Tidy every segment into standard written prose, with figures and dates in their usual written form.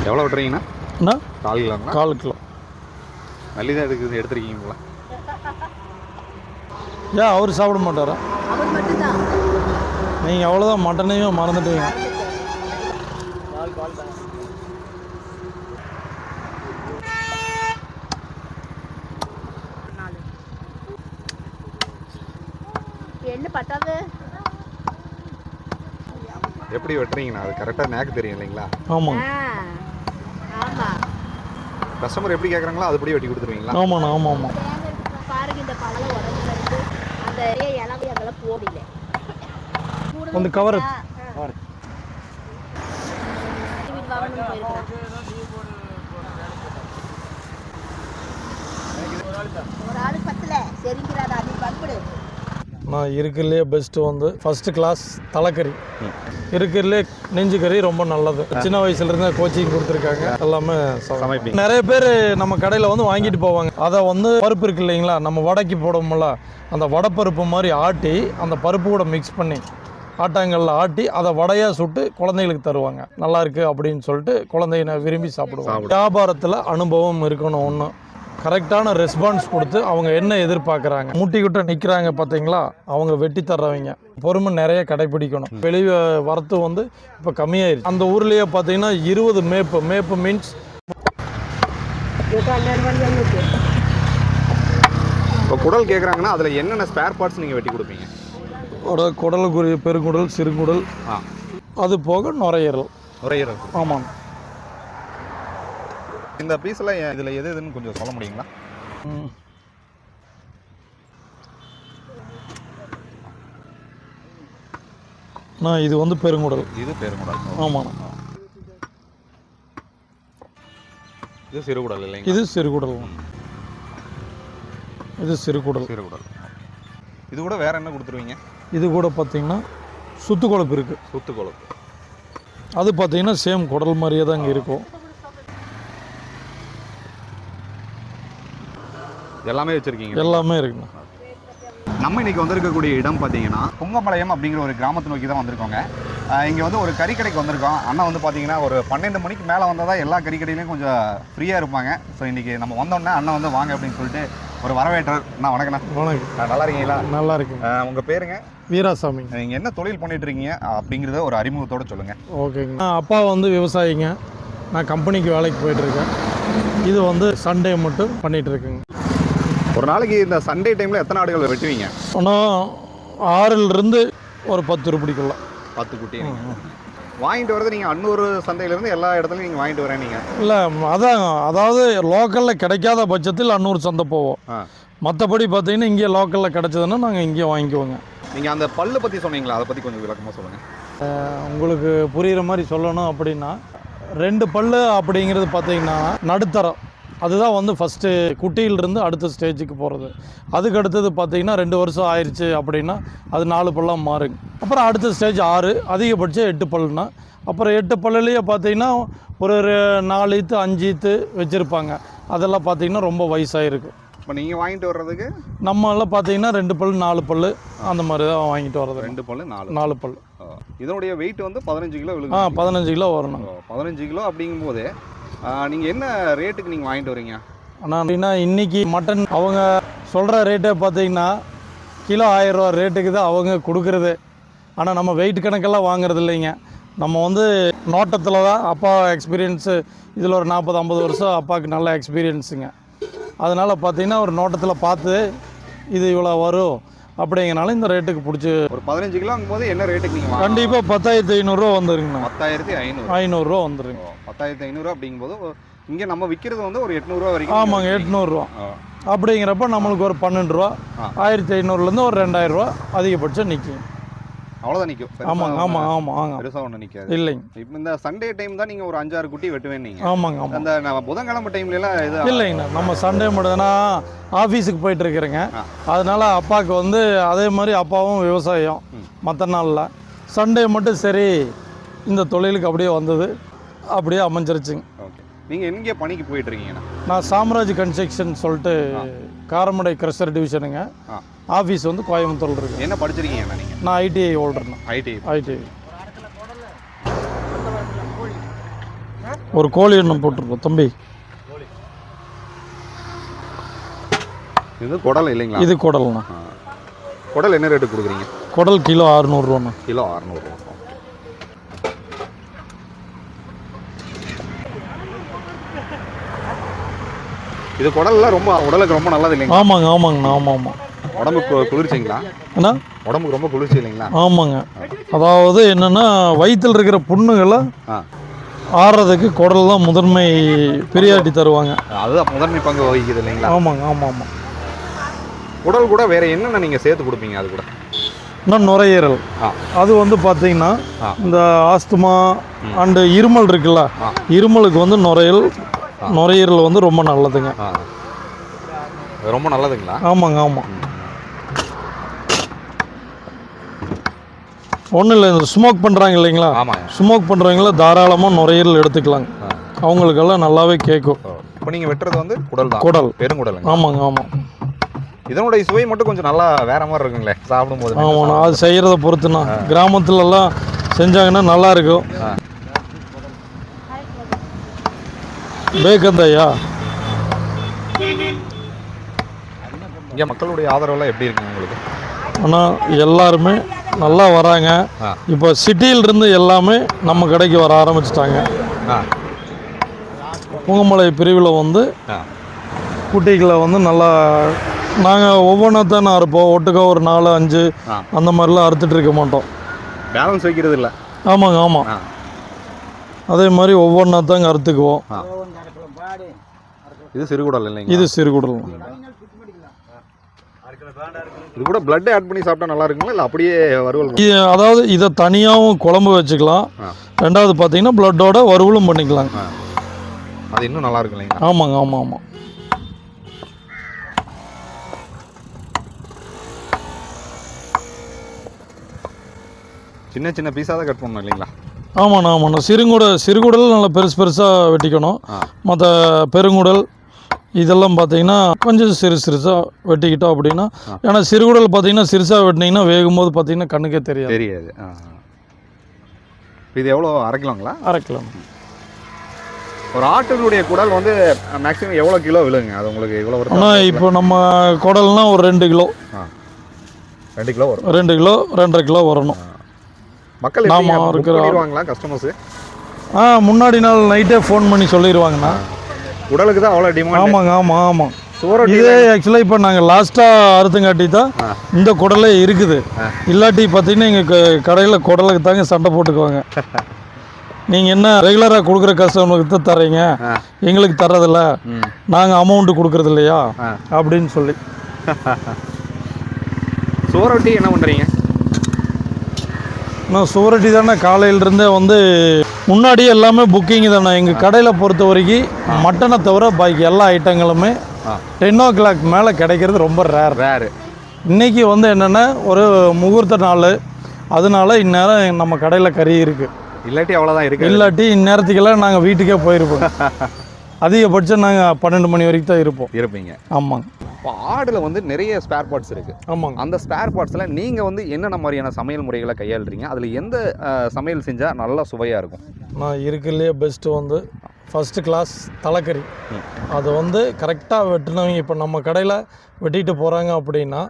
எவ்வளோ விட்டுறீங்கண்ணா? 4 கிலோங்களா? 4 கிலோ. நல்லி தான் எடுத்துருக்கீங்களா? ஏன் அவர் சாப்பிட மாட்டாரா? நீங்கள் அவ்வளோதான் மட்டனையும் மறந்துட்டீங்க. எப்படி வெட்டுறீங்கண்ணா? அது கரெக்டாக நேக்கு தெரியும் இல்லைங்களா? ஆமாம். கஸ்டமர் எப்படி கேட்குறாங்களோ அதுபடி வெட்டி கொடுத்துருவீங்களா? ஆமாண்ணா. ஆமாம் ஆமாம். ಒಂದು ಕವರ್ நான் இருக்கிறதுலே பெஸ்ட்டு வந்து ஃபஸ்ட்டு கிளாஸ் தலைக்கறி. இருக்கிறதுலே நெஞ்சு கறி ரொம்ப நல்லது. சின்ன வயசுலேருந்து கோச்சிங் கொடுத்துருக்காங்க. எல்லாமே நிறைய பேர் நம்ம கடையில் வந்து வாங்கிட்டு போவாங்க. அதை வந்து பருப்பு இருக்கு இல்லைங்களா, நம்ம வடைக்கு போடுவோம்ல, அந்த வடைப்பருப்பு மாதிரி ஆட்டி அந்த பருப்பு கூட மிக்ஸ் பண்ணி ஆட்டாங்கல்ல ஆட்டி அதை வடையாக சுட்டு குழந்தைகளுக்கு தருவாங்க. நல்லா இருக்குது அப்படின்னு சொல்லிட்டு குழந்தைங்க விரும்பி சாப்பிடுவாங்க. வியாபாரத்தில் அனுபவம் இருக்கணும். ஒன்று கரெக்டான ரெஸ்பான்ஸ் கொடுத்து அவங்க என்ன எதிர்பார்க்குறாங்க. முட்டிக்கிட்ட நிற்கிறாங்க பார்த்தீங்களா, அவங்க வெட்டி தர்றவங்க. பொறுமை நிறைய கடைப்பிடிக்கணும். வெளியே வரத்து வந்து இப்போ கம்மியாயிருச்சு. அந்த ஊர்லேயே பார்த்தீங்கன்னா 20 மேப்பு மீன்ஸ் இப்போ குடல் கேட்குறாங்கன்னா அதில் என்னென்ன ஸ்பேர் பார்ட்ஸ் நீங்கள் வெட்டி கொடுப்பீங்க? குடலுக்குரிய பெருங்குடல், சிறுகுடல், அது போக நுரையீரல். ஆமாம். இந்த பீஸெல்லாம் இதில் எது எதுன்னு கொஞ்சம் சொல்ல முடியுங்களா? இது வந்து பெருங்குடல். இது பெருங்குடல். ஆமாம். இது சிறுகுடல் இல்லைங்க? இது சிறுகுடல். இது சிறுகுடல். இது கூட வேற என்ன கொடுத்துருவீங்க? இது கூட பார்த்தீங்கன்னா சுத்து கொழுப்பு இருக்குது. சுத்து கொழுப்பு அது பார்த்தீங்கன்னா சேம் குடல் மாதிரியே தான் இங்கே இருக்கும். எல்லாமே வச்சுருக்கீங்க? எல்லாமே இருக்குண்ணா. நம்ம இன்றைக்கி வந்திருக்கக்கூடிய இடம் பார்த்தீங்கன்னா புங்கம்பாளையம் அப்படிங்கிற ஒரு கிராமத்தை நோக்கி தான் வந்திருக்கோங்க. இங்கே வந்து ஒரு கறிக்கடைக்கு வந்திருக்கோம். அண்ணா வந்து பார்த்தீங்கன்னா ஒரு 12 மணிக்கு மேலே வந்தால் தான் எல்லா கறிக்கடையிலையும் கொஞ்சம் ஃப்ரீயாக இருப்பாங்க. ஸோ இன்றைக்கி நம்ம வந்தோடனே அண்ணா வந்து வாங்க அப்படின்னு சொல்லிட்டு ஒரு வரவேற்றார். அண்ணா வணக்கண்ணா. வணக்கம். நல்லா இருக்கீங்களா? நல்லா இருக்குங்க. உங்கள் பேருங்க? வீராசாமி. நீங்கள் என்ன தொழில் பண்ணிட்டு இருக்கீங்க அப்படிங்கிறத ஒரு அறிமுகத்தோடு சொல்லுங்கள். ஓகேங்க. அப்பா வந்து விவசாயிங்க. நான் கம்பெனிக்கு வேலைக்கு போயிட்டுருக்கேன். இது வந்து சண்டே மட்டும் பண்ணிகிட்ருக்கேங்க. ஒரு நாளைக்கு இந்த சண்டே டைமில் எத்தனை ஆடுகள் வெட்டுவீங்க? ஆனால் 6லிருந்து ஒரு 10 ரூபாய்க்குள்ள 10 குட்டி வாங்கிட்டு வரது. நீங்கள் அன்னூறு சந்தையிலேருந்து எல்லா இடத்துலையும் நீங்கள் வாங்கிட்டு வரேன் நீங்கள்? இல்லை, அதாவது லோக்கலில் கிடைக்காத பட்சத்தில் அன்னூறு சந்தை போவோம். மற்றபடி பார்த்தீங்கன்னா இங்கே லோக்கலில் கிடைச்சதுன்னா நாங்கள் இங்கே வாங்கிக்குவோங்க. நீங்கள் அந்த பல்லு பற்றி சொன்னீங்களா, அதை பற்றி கொஞ்சம் விளக்கமாக சொல்லுங்கள். உங்களுக்கு புரிகிற மாதிரி சொல்லணும் அப்படின்னா, 2 பல்லு அப்படிங்கிறது பார்த்தீங்கன்னா நடுத்தரம். அதுதான் வந்து ஃபஸ்ட்டு குட்டியிலிருந்து அடுத்த ஸ்டேஜுக்கு போகிறது. அதுக்கு அடுத்தது பார்த்திங்கன்னா 2 வருஷம் ஆயிடுச்சு அப்படின்னா அது 4 பல்லாக மாறுங்க. அப்புறம் அடுத்த ஸ்டேஜ் 6, அதிகபட்சம் 8 பல்லுனா. அப்புறம் 8 பல்லுலேயே பார்த்திங்கன்னா ஒரு 4 ஈத்து 5 ஈத்து வச்சுருப்பாங்க. அதெல்லாம் பார்த்திங்கன்னா ரொம்ப வயசாகிருக்கும். இப்போ நீங்கள் வாங்கிட்டு வர்றதுக்கு நம்மளாம் பார்த்திங்கன்னா 2 பல் 4 பல் அந்த மாதிரி தான் வாங்கிட்டு வர்றது. 2 பல் 4 பல். இதனுடைய வெயிட் வந்து 15 கிலோ விழுது. 15 கிலோ வரணும். 15 கிலோ அப்படிங்கும்போது நீங்கள் என்ன ரேட்டுக்கு நீங்கள் வாங்கிட்டு வரீங்க? ஆனால் அப்படின்னா இன்றைக்கி மட்டன் அவங்க சொல்கிற ரேட்டே பார்த்தீங்கன்னா கிலோ 1000 ரூபா ரேட்டுக்கு தான் அவங்க கொடுக்குறது. ஆனால் நம்ம வெயிட் கணக்கெல்லாம் வாங்குறது இல்லைங்க. நம்ம வந்து நோட்டத்தில் தான். அப்பா எக்ஸ்பீரியன்ஸு இதில் ஒரு 40-50 வருஷம் அப்பாவுக்கு நல்ல எக்ஸ்பீரியன்ஸுங்க. அதனால் பார்த்தீங்கன்னா ஒரு நோட்டத்தில் பார்த்து இது இவ்வளோ வரும் அப்படிங்கிறனால இந்த ரேட்டுக்கு பிடிச்சி. ஒரு 15 கிலோங்கும் போது என்ன ரேட்டுக்கு நீங்கள்? கண்டிப்பாக 10,500 வந்துருங்கண்ணா. 10,500 வந்துருங்க. 10,500 அப்படிங்கும்போது இங்கே நம்ம விற்கிறது வந்து ஒரு 800 வரைக்கும். ஆமாங்க, 800 அப்படிங்கிறப்ப நம்மளுக்கு ஒரு 12 ரூபா, 1500லேருந்து ஒரு 2000 ரூபா அதிகபட்சம் நிற்கும். அவ்வளோதான் நிற்கும். ஆமாங்க. ஆமாம். பெருசாக ஒன்று நிற்காது. இல்லைங்க. இப்போ இந்த சண்டே டைம் தான் நீங்கள் ஒரு 5-6 குட்டி வெட்டுவேன் நீங்கள்? ஆமாங்க. அந்த நம்ம புதன்கிழமை டைம்லாம் இது இல்லைங்கண்ணா. நம்ம சண்டே மட்டும்னா ஆஃபீஸுக்கு போயிட்டு இருக்கிறேங்க. அதனால அப்பாவுக்கு வந்து அதே மாதிரி அப்பாவும் விவசாயம். மற்ற நாளில் சண்டே மட்டும் சரி இந்த தொழிலுக்கு அப்படியே வந்தது, அப்படியே அமைஞ்சிருச்சுங்க. ஓகே. நீங்கள் எங்கே பணிக்கு போயிட்டுருக்கீங்கண்ணா? நான் சாம்ராஜ் கன்ஸ்ட்ரக்ஷன் சொல்லிட்டு காரமடை கிரஷர் டிவிஷனுங்க. ஆஃபீஸ் வந்து கோயம்புத்தூரில் இருக்கு. என்ன படிச்சிருக்கீங்கண்ணா நீங்கள்? நான் ஐடிஐ ஹோல்டர்ண்ணா. ஐடிஐ. ஒரு கோழி எண்ணம் போட்டிருக்கோம் தம்பி. இது குடல் இல்லைங்களா? இது குடல்ண்ணா. குடல் என்ன ரேட்டு கொடுக்குறீங்க? குடல் கிலோ 600 ரூபாண்ணா. கிலோ 600 ரூபா. இது குடல்லாம் ரொம்ப உடலுக்கு ரொம்ப நல்லது இல்லைங்களா? ஆமாங்க ஆமாங்கண்ணா. ஆமாம். உடம்புக்கு குளிர்ச்சிங்களா? அண்ணா உடம்புக்கு ரொம்ப குளிர்ச்சி இல்லைங்களா? ஆமாங்க. அதாவது என்னென்னா வயிற்றில் இருக்கிற புண்ணுகளை ஆறுறதுக்கு குடல் தான் முதன்மை பிரியாட்டி தருவாங்க. அதுதான் முதன்மை பங்கு வகிக்குது இல்லைங்களா? ஆமாங்க. குடல் கூட வேற என்னென்ன நீங்கள் சேர்த்து கொடுப்பீங்க? அது கூட இன்னும் நுரையீரல். அது வந்து பார்த்தீங்கன்னா இந்த ஆஸ்துமா அண்டு இருமல் இருக்குல்ல, இருமலுக்கு வந்து நுரையீரல் வந்து ரொம்ப நல்லதுங்க. ரொம்ப நல்லதுங்களா? ஆமாங்க. ஒன்றும் இல்லை, இந்த ஸ்மோக் பண்ணுறாங்க இல்லைங்களா? ஸ்மோக் பண்ணுறவங்கள தாராளமாக நுரையீரல் எடுத்துக்கலாங்க. அவங்களுக்கெல்லாம் நல்லாவே கேட்கும். இப்போ நீங்கள் வெட்டுறது வந்து குடல் பெருங்குடல். ஆமாங்க. இதனுடைய சுவை மட்டும் கொஞ்சம் நல்லா வேற மாதிரி இருக்குங்களே சாப்பிடும்போது. ஆமாண்ணா, அது செய்கிறத பொறுத்துண்ணா. கிராமத்துலலாம் செஞ்சாங்கன்னா நல்லா இருக்கும். பேக்கந்தையா இங்கே மக்களுடைய ஆதரவுலாம் எப்படி இருக்குங்க உங்களுக்கு? ஆனால் எல்லாருமே நல்லா வராங்க. இப்போ சிட்டியிலிருந்து எல்லாமே நம்ம கடைக்கு வர ஆரம்பிச்சிட்டாங்க. பூங்கமலை பிரிவில் வந்து குட்டிகளை வந்து நல்லா நாங்கள் ஒவ்வொன்றா தான் அறுப்போம். ஒட்டுக்கா ஒரு 4-5 அந்த மாதிரிலாம் அறுத்துட்டு இருக்க மாட்டோம். பேலன்ஸ் வைக்கிறது இல்லை. ஆமாங்க. அதே மாதிரி ஒவ்வொன்றா தாங்க அறுத்துக்குவோம். இது சிறுகுடல் இல்லைங்க? இது சிறுகுடல். இது கூட பிளட் ஆட் பண்ணி சாப்பிட்டா நல்லா இருக்குங்களா இல்லை அப்படியே வறுவல்? அதாவது இதை தனியாகவும் குழம்பு வச்சுக்கலாம். ரெண்டாவது பார்த்தீங்கன்னா பிளட்டோட வறுவலும் பண்ணிக்கலாம். அது இன்னும் நல்லா இருக்கு இல்லைங்க? ஆமாங்க. சின்ன சின்ன பீஸாக தான் கட் பண்ணணும் இல்லைங்களா? ஆமாண்ணா. சிறுகுடல் நல்லா பெருசாக வெட்டிக்கணும். மற்ற பெருங்குடல் இதெல்லாம் பார்த்தீங்கன்னா கொஞ்சம் சிறுசாக வெட்டிக்கிட்டோம் அப்படின்னா. ஏன்னா சிறுகுடல் பார்த்தீங்கன்னா சிறுசாக வெட்டினீங்கன்னா வேகும்போது பார்த்தீங்கன்னா கண்ணுக்கே தெரியாது. இது எவ்வளோ? 1/2 கிலோங்களா? 1/2 கிலோ. ஒரு ஆட்டினுடைய குடல் வந்து மேக்ஸிமம் எவ்வளோ கிலோ விழுங்க? அது உங்களுக்கு இவ்வளோ வரும்? ஆனால் இப்போ நம்ம குடல்னால் ஒரு 2 கிலோ. 2 கிலோ வரும். 2 கிலோ 2.5 கிலோ வரணும். மக்கள் இருக்கிறாங்களா கஸ்டமர்ஸு? முன்னாடி நாள் நைட்டே ஃபோன் பண்ணி சொல்லிடுவாங்கண்ணா. உடலுக்கு தான் அவ்வளோ டிமாண்ட். ஆமாம். இதே ஆக்சுவலாக இப்போ நாங்கள் லாஸ்ட்டாக அறுத்துங்காட்டி தான் இந்த குடலே இருக்குது. இல்லாட்டி பார்த்தீங்கன்னா எங்கள் கடையில் குடலுக்கு தாங்க சண்டை போட்டுக்குவாங்க. நீங்கள் என்ன ரெகுலராக கொடுக்குற கஸ்டமருக்கு தான் தர்றீங்க, எங்களுக்கு தர்றதில்ல, நாங்கள் அமௌண்ட்டு கொடுக்குறது இல்லையா அப்படின்னு சொல்லி. சுவரொட்டி என்ன பண்ணுறீங்க? நான் சுவரொட்டி தானே காலையிலேருந்தே வந்து முன்னாடியே எல்லாமே புக்கிங் தானே. எங்கள் கடையில் பொறுத்த வரைக்கும் மட்டனை தவிர பாக்கி எல்லா ஐட்டங்களுமே 10 o'clock மேலே கிடைக்கிறது ரொம்ப ரேர். இன்றைக்கி வந்து என்னென்னா ஒரு முகூர்த்த நாள், அதனால இந்நேரம் நம்ம கடையில் கறி இருக்குது. இல்லாட்டி அவ்வளோதான் இருக்குது. இல்லாட்டி இந்நேரத்துக்கெல்லாம் நாங்கள் வீட்டுக்கே போயிருப்போம். அதிகபட்சம் நாங்கள் 12 மணி வரைக்கும் தான் இருப்பீங்க. ஆமாங்க. இப்போ ஆடில் வந்து நிறைய ஸ்பேர் பார்ட்ஸ் இருக்குது. ஆமாங்க. அந்த ஸ்பேர் பார்ட்ஸில் நீங்கள் வந்து என்னென்ன மாதிரியான சமையல் முறைகளை கையாளுறீங்க? அதில் எந்த சமையல் செஞ்சால் நல்லா சுவையாக இருக்கும்? நான் இருக்கிறதுலே பெஸ்ட்டு வந்து ஃபஸ்ட்டு கிளாஸ் தலைக்கறி. அது வந்து கரெக்டாக வெட்டினவங்க இப்போ நம்ம கடையில் வெட்டிட்டு போகிறாங்க அப்படின்னா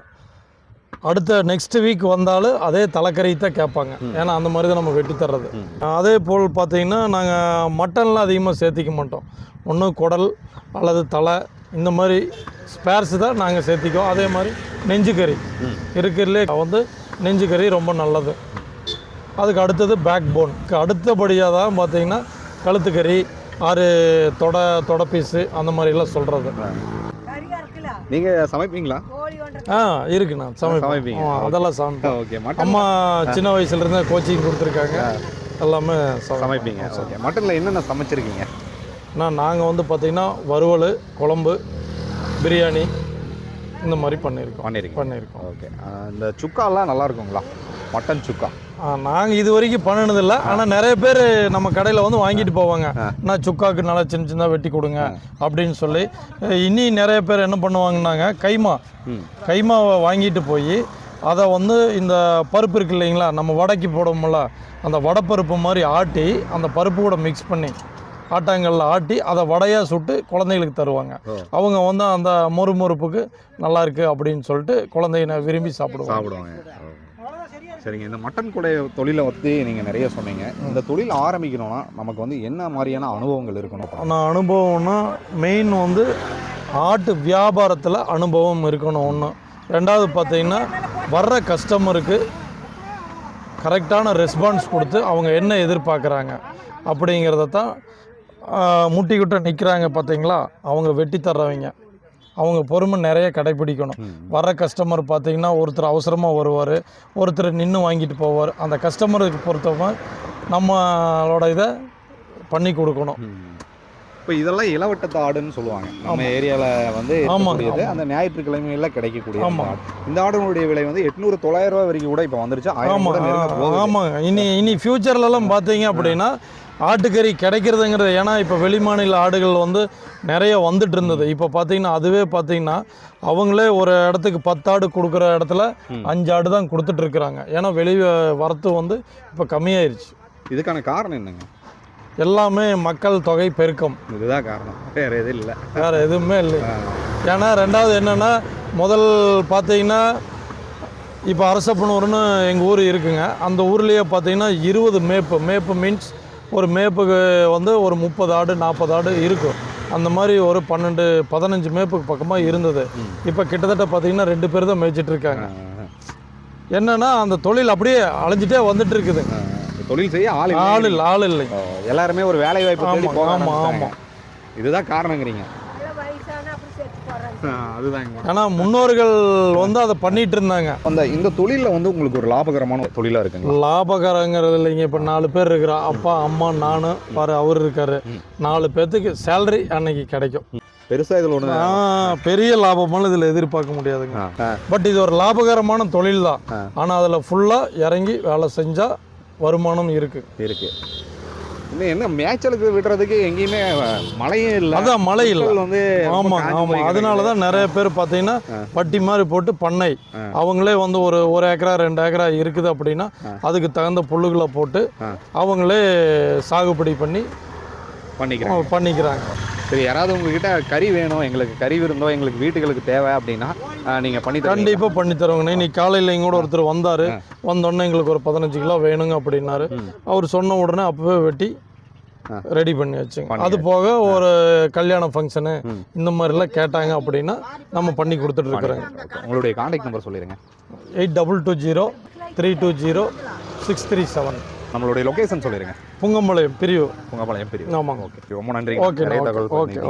அடுத்த நெக்ஸ்ட் வீக் வந்தாலும் அதே தலைக்கறி தான் கேட்பாங்க. ஏன்னா அந்த மாதிரி தான் நம்ம வெட்டி தர்றது. அதே போல் பார்த்தீங்கன்னா நாங்கள் மட்டன்லாம் அதிகமாக சேர்த்திக்க மாட்டோம். ஒன்று குடல் அல்லது தலை இந்த மாதிரி ஸ்பேர்ஸ் தான் நாங்கள் சேர்த்திக்குவோம். அதே மாதிரி நெஞ்சுக்கறி இருக்கிறதுலே வந்து நெஞ்சுக்கறி ரொம்ப நல்லது. அதுக்கு அடுத்தது பேக் போன். அடுத்தபடியாக தான் பார்த்தீங்கன்னா கழுத்துக்கறி, 6 தொடை பீஸு அந்த மாதிரிலாம் சொல்கிறது. நீங்கள் சமைப்பீங்களா? இருக்குண்ணா, சமைப்பீங்க. அதெல்லாம் சமைப்பேன். ஓகே. அம்மா சின்ன வயசுலேருந்து கோச்சிங் கொடுத்துருக்காங்க, எல்லாமே சமைப்பீங்க. ஓகே. மட்டனில் என்னென்ன சமைச்சிருக்கீங்க? நாங்கள் வந்து பார்த்திங்கன்னா வறுவல், குழம்பு, பிரியாணி இந்த மாதிரி பண்ணியிருக்கோம். ஓகே. இந்த சுக்காலாம் நல்லா இருக்குங்களா? மட்டன் சுக்கா. நாங்கள் இது வரைக்கும் பண்ணினதில்லை. ஆனால் நிறைய பேர் நம்ம கடையில் வந்து வாங்கிட்டு போவாங்க. நான் சுக்காவுக்கு நல்லா சின்ன சின்னதாக வெட்டி கொடுங்க அப்படின்னு சொல்லி. இனி நிறைய பேர் என்ன பண்ணுவாங்கன்னாங்க, கைமாவை வாங்கிட்டு போய் அதை வந்து இந்த பருப்பு இருக்கு இல்லைங்களா, நம்ம வடைக்கு போடுவோம்ல, அந்த வடைப்பருப்பு மாதிரி ஆட்டி அந்த பருப்பு கூட மிக்ஸ் பண்ணி ஆட்டாங்கல்ல ஆட்டி அதை வடையாக சுட்டு குழந்தைகளுக்கு தருவாங்க. அவங்க வந்து அந்த மொறுமொறுப்புக்கு நல்லா இருக்குது அப்படின்னு சொல்லிட்டு குழந்தைங்க விரும்பி சாப்பிடுவாங்க. சரிங்க, இந்த மட்டன் குடை தொழிலை பற்றி நீங்கள் நிறைய சொன்னீங்க. இந்த தொழில் ஆரம்பிக்கணும்னா நமக்கு வந்து என்ன மாதிரியான அனுபவங்கள் இருக்கணும்? நான் அனுபவம்னா மெயின் வந்து ஆட்டு வியாபாரத்தில் அனுபவம் இருக்கணும் ஒன்று. ரெண்டாவது பார்த்தீங்கன்னா வர்ற கஸ்டமருக்கு கரெக்டான ரெஸ்பான்ஸ் கொடுத்து அவங்க என்ன எதிர்பார்க்குறாங்க அப்படிங்கிறத தான் முட்டிக்கிட்ட நிற்கிறாங்க பார்த்தீங்களா, அவங்க வெட்டி தர்றவங்க. அவங்க பொறுமை நிறைய கடைப்பிடிக்கணும். வர கஸ்டமர் பார்த்தீங்கன்னா ஒருத்தர் அவசரமாக வருவார், ஒருத்தர் நின்று வாங்கிட்டு போவார். அந்த கஸ்டமருக்கு பொறுத்தவரை நம்மளோட இதை பண்ணி கொடுக்கணும். இப்போ இதெல்லாம் இளவட்டத்து ஆடுன்னு சொல்லுவாங்க நம்ம ஏரியாவில் வந்து. அந்த ஞாயிற்றுக்கிழமையில் கிடைக்கக்கூடிய இந்த ஆடுகளுடைய விலை வந்து 800-900 ரூபா வரைக்கும் கூட இப்போ வந்துருச்சு. ஆமாங்க. இனி ஃப்யூச்சர்லலாம் பார்த்தீங்க அப்படின்னா ஆட்டுக்கறி கிடைக்கிறதுங்கிறது, ஏன்னா இப்போ வெளிமாநில ஆடுகள் வந்து நிறைய வந்துட்டு இருந்தது. இப்போ பார்த்தீங்கன்னா அதுவே பார்த்தீங்கன்னா அவங்களே ஒரு இடத்துக்கு 10 ஆடு கொடுக்குற இடத்துல 5 ஆடு தான் கொடுத்துட்ருக்குறாங்க. ஏன்னா வெளியே வரத்து வந்து இப்போ கம்மியாயிருச்சு. இதுக்கான காரணம் என்னங்க? எல்லாமே மக்கள் தொகை பெருக்கம், இதுதான் காரணம், வேறு எதுவும் இல்லை. வேறு எதுவுமே இல்லை. ஏன்னா ரெண்டாவது என்னென்னா, முதல் பார்த்தீங்கன்னா இப்போ அரசப்பனூர்னு எங்கள் ஊர் இருக்குங்க. அந்த ஊர்லேயே பார்த்தீங்கன்னா 20 மேப்பு மீன்ஸ் ஒரு மேப்புக்கு வந்து ஒரு 30 ஆடு 40 ஆடு இருக்கும். அந்த மாதிரி ஒரு 12-15 மேப்புக்கு பக்கமாக இருந்தது. இப்போ கிட்டத்தட்ட பார்த்தீங்கன்னா 2 பேர் தான் மேய்ச்சிட்ருக்காங்க. என்னென்னா அந்த தொழில் அப்படியே அழிஞ்சிட்டே வந்துட்டு இருக்குது. தொழில் செய்ய ஆள் இல்லை. எல்லாருமே ஒரு வேலை வாய்ப்பு. ஆமாம். இதுதான் காரணங்கிறீங்க. அதுதான். ஏன்னா முன்னோர்கள் வந்து அதை பண்ணிட்டு இருந்தாங்க. இந்த தொழிலில் வந்து உங்களுக்கு ஒரு லாபகரமான தொழிலாக இருக்குங்க? லாபகரங்கிறது இல்லைங்க. இப்போ 4 பேர் இருக்கிறா, அப்பா அம்மா நான் பாரு அவர் இருக்காரு. 4 பேர்த்துக்கு சேலரி அன்னைக்கு கிடைக்கும். பெருசாக இதில் ஒன்று பெரிய லாபமெல்லாம் இதில் எதிர்பார்க்க முடியாதுங்க. பட் இது ஒரு லாபகரமான தொழில் தான். ஆனால் அதில் ஃபுல்லாக இறங்கி வேலை செஞ்சால் வருமானம் இருக்கு. இன்னும் என்ன மேய்ச்சலுக்கு விடுறதுக்கு எங்கேயுமே மழையும் இல்லை. அதான் மழை இல்லை வந்து. ஆமாம். அதனால தான் நிறைய பேர் பார்த்தீங்கன்னா பட்டி மாதிரி போட்டு பண்ணை அவங்களே வந்து ஒரு ஏக்கரா 2 ஏக்கரா இருக்குது அப்படின்னா அதுக்கு தகுந்த புல்லுகளை போட்டு அவங்களே சாகுபடி பண்ணிக்கிறாங்க. சரி, யாராவது உங்ககிட்ட கறி வேணும், எங்களுக்கு கறி விருந்தோ எங்களுக்கு வீட்டுகளுக்கு தேவை அப்படின்னா நீங்கள் பண்ணி கண்டிப்பாக பண்ணி தருவாங்கண்ணே. இன்னைக்கு காலையில் எங்கூட ஒருத்தர் வந்தார். வந்தோடனே எங்களுக்கு ஒரு 15 கிலோ வேணுங்க அப்படின்னாரு. அவர் சொன்ன உடனே அப்பவே வெட்டி ரெடி பண்ணி வச்சுங்க. அது போக ஒரு கல்யாண ஃபங்க்ஷனு இந்த மாதிரிலாம் கேட்டாங்க அப்படின்னா நம்ம பண்ணி கொடுத்துட்டு இருக்கிறோங்க. உங்களுடைய கான்டாக்ட் நம்பர் சொல்லிடுங்க. 8220-320-637. நம்மளுடைய லொகேஷன் சொல்லிடுங்க. புங்கம்பாளையம் பிரிவு. ஆமாங்க. ஓகே, ரொம்ப நன்றி.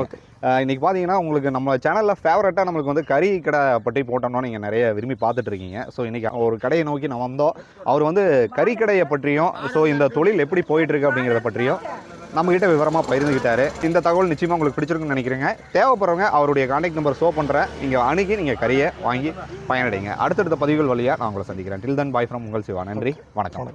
ஓகே. இன்னைக்கு பார்த்தீங்கன்னா உங்களுக்கு நம்ம சேனலில் ஃபேவரட்டாக நம்மளுக்கு வந்து கறி கடை பற்றி போட்டோம்னா நீங்கள் நிறைய விரும்பி பார்த்துட்டு இருக்கீங்க. ஸோ இன்றைக்கி ஒரு கடையை நோக்கி நான் வந்தோம். அவர் வந்து கறிக்கடையை பற்றியும் ஸோ இந்த தொழில் எப்படி போயிட்டுருக்கு அப்படிங்கிறத பற்றியும் நம்மகிட்ட விவரமாக பகிர்ந்துக்கிட்டாரு. இந்த தகவல் நிச்சயமாக உங்களுக்கு பிடிச்சிருக்குன்னு நினைக்கிறேங்க. தேவைப்படுறவங்க அவருடைய கான்டாக்ட் நம்பர் ஷோ பண்ணுறேன், நீங்கள் அணுகி நீங்கள் கறியை வாங்கி பயனடைங்க. அடுத்தடுத்த பதிவுகள் வழியாக நான் உங்களை சந்திக்கிறேன். டில் தன் பாய் ஃப்ரம் உங்கள் சிவா. நன்றி, வணக்கம்.